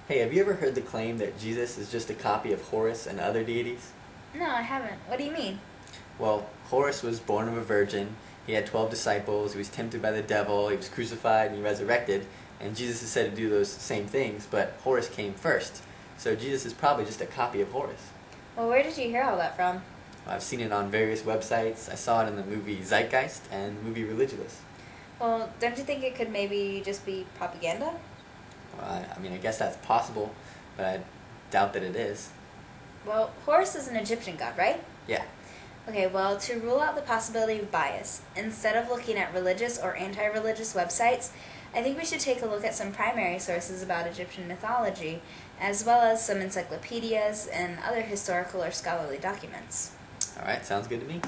Hey, have you ever heard the claim that Jesus is just a copy of Horus and other deities? No, I haven't. What do you mean? Well, Horus was born of a virgin, he had 12 disciples, he was tempted by the devil, he was crucified and he resurrected, and Jesus is said to do those same things, but Horus came first. So Jesus is probably just a copy of Horus. Well, where did you hear all that from? I've seen it on various websites, I saw it in the movie Zeitgeist and the movie Religulous. Well, don't you think it could maybe just be propaganda? Well, I guess that's possible, but I doubt that it is. Well, Horus is an Egyptian god, right? Yeah. Okay, well, to rule out the possibility of bias, instead of looking at religious or anti-religious websites, I think we should take a look at some primary sources about Egyptian mythology, as well as some encyclopedias and other historical or scholarly documents. Alright, sounds good to me.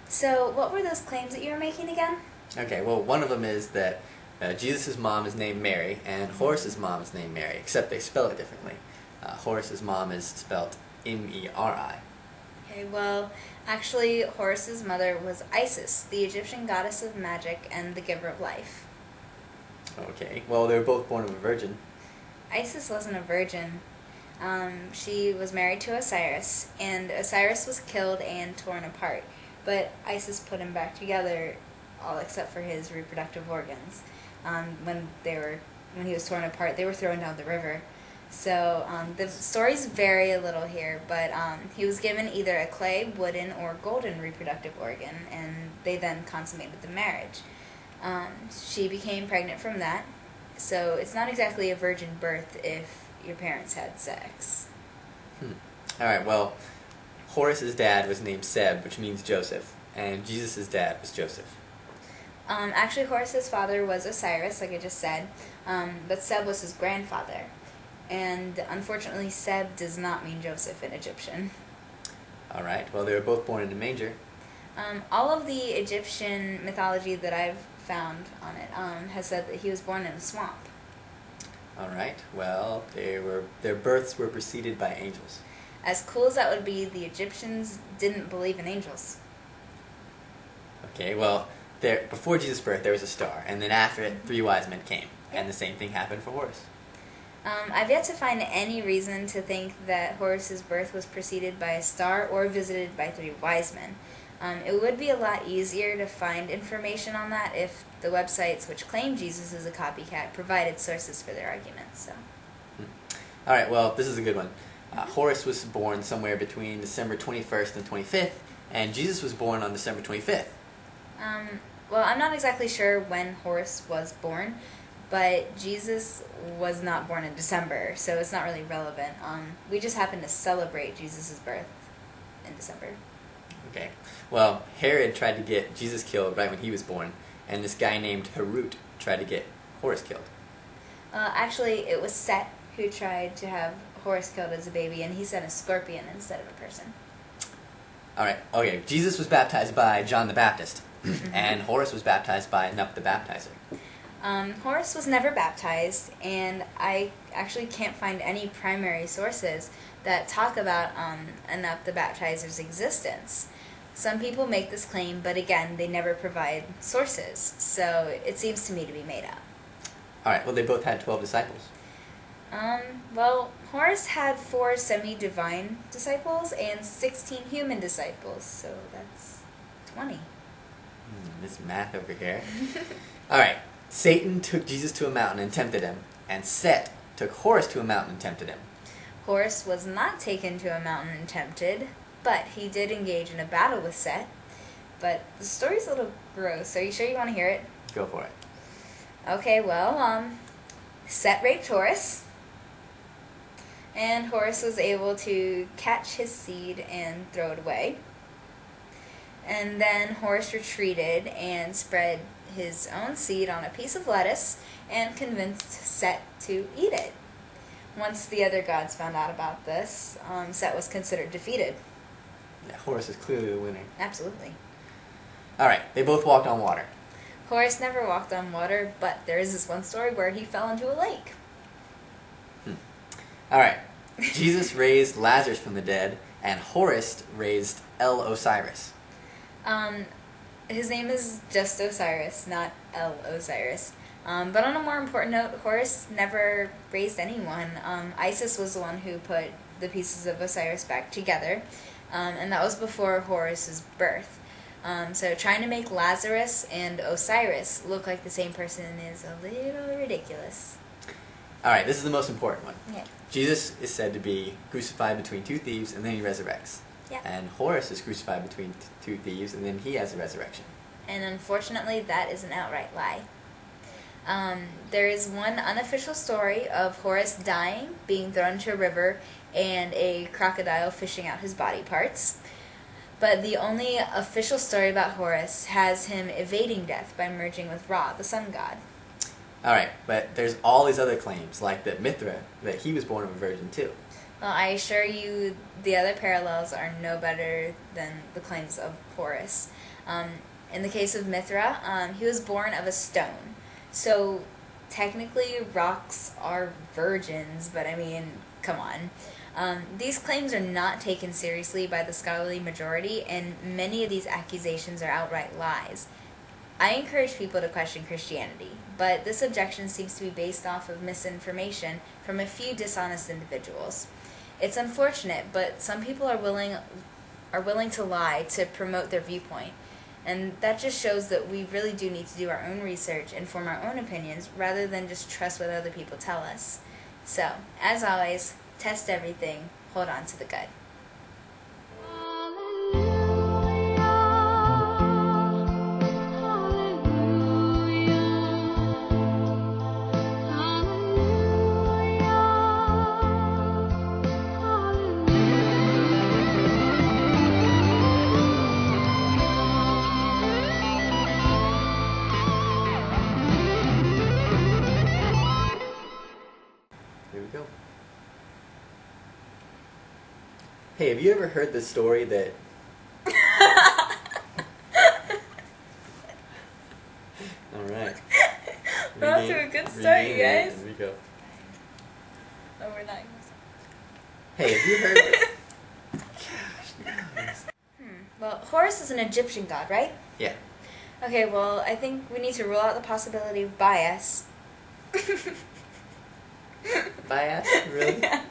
So, what were those claims that you were making again? Okay, well, one of them is that Jesus' mom is named Meri, and Horus's mom is named Meri, except they spell it differently. Horus's mom is spelled M-E-R-I. Okay, well, actually, Horus's mother was Isis, the Egyptian goddess of magic and the giver of life. Okay, well, they were both born of a virgin. Isis wasn't a virgin. She was married to Osiris, and Osiris was killed and torn apart. But Isis put him back together, all except for his reproductive organs. When he was torn apart, they were thrown down the river. So the stories vary a little here, but he was given either a clay, wooden, or golden reproductive organ, and they then consummated the marriage. She became pregnant from that, so it's not exactly a virgin birth if your parents had sex. Alright, well, Horus's dad was named Seb, which means Joseph, and Jesus' dad was Joseph. Actually, Horus's father was Osiris, like I just said, but Seb was his grandfather. And unfortunately, Seb does not mean Joseph in Egyptian. Alright, well, they were both born in a manger. All of the Egyptian mythology that I've found on it has said that he was born in a swamp. Alright, well, their births were preceded by angels. As cool as that would be, the Egyptians didn't believe in angels. Okay, well, before Jesus' birth, there was a star, and then after it, 3 wise men came, and the same thing happened for Horus. I've yet to find any reason to think that Horus's birth was preceded by a star or visited by 3 wise men. It would be a lot easier to find information on that if the websites which claim Jesus is a copycat provided sources for their arguments. So. Alright, well, this is a good one. Horus was born somewhere between December 21st and 25th, and Jesus was born on December 25th. Well, I'm not exactly sure when Horus was born, but Jesus was not born in December, so it's not really relevant. We just happen to celebrate Jesus' birth in December. Okay, well, Herod tried to get Jesus killed right when he was born, and this guy named Herut tried to get Horus killed. Actually, it was Set who tried to have Horus killed as a baby, and he sent a scorpion instead of a person. Alright, okay, Jesus was baptized by John the Baptist, and Horus was baptized by Anup the baptizer. Horus was never baptized, and I actually can't find any primary sources that talk about Anup the baptizer's existence. Some people make this claim, but again, they never provide sources, so it seems to me to be made up. Alright, well, they both had 12 disciples. Well, Horus had 4 semi-divine disciples and 16 human disciples, so that's 20. This math over here. Alright, Satan took Jesus to a mountain and tempted him, and Set took Horus to a mountain and tempted him. Horus was not taken to a mountain and tempted, but he did engage in a battle with Set. But the story's a little gross. Are you sure you want to hear it? Go for it. Okay, well, Set raped Horus, and Horus was able to catch his seed and throw it away. And then Horus retreated and spread his own seed on a piece of lettuce and convinced Set to eat it. Once the other gods found out about this, Set was considered defeated. Yeah, Horus is clearly the winner. Absolutely. Alright, they both walked on water. Horus never walked on water, but there is this one story where he fell into a lake. Alright, Jesus raised Lazarus from the dead, and Horus raised Osiris. His name is just Osiris, not El Osiris. But on a more important note, Horus never raised anyone. Isis was the one who put the pieces of Osiris back together, and that was before Horus's birth. So trying to make Lazarus and Osiris look like the same person is a little ridiculous. Alright, this is the most important one. Yeah. Jesus is said to be crucified between two thieves, and then he resurrects. Yeah. And Horus is crucified between two thieves, and then he has a resurrection. And unfortunately, that is an outright lie. There is one unofficial story of Horus dying, being thrown into a river, and a crocodile fishing out his body parts. But the only official story about Horus has him evading death by merging with Ra, the sun god. Alright, but there's all these other claims, like that Mithra, that he was born of a virgin too. Well, I assure you the other parallels are no better than the claims of Horus. In the case of Mithra, he was born of a stone. So, technically, rocks are virgins, but I mean, come on. These claims are not taken seriously by the scholarly majority, and many of these accusations are outright lies. I encourage people to question Christianity, but this objection seems to be based off of misinformation from a few dishonest individuals. It's unfortunate, but some people are willing to lie to promote their viewpoint, and that just shows that we really do need to do our own research and form our own opinions rather than just trust what other people tell us. So, as always, test everything, hold on to the gut. Here we go. Hey, have you ever heard the story that... Alright. We're off to a good start, you guys. Here we go. No, we're not. Hey, have you heard... Well, Horus is an Egyptian god, right? Yeah. Okay, well, I think we need to rule out the possibility of bias. Bias? Really? Yeah.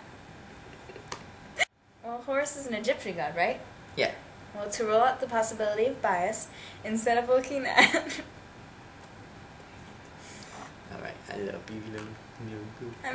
Well, Horus is an Egyptian god, right? Yeah. Well, to rule out the possibility of bias, instead of looking at... Alright, I love you, little goofball.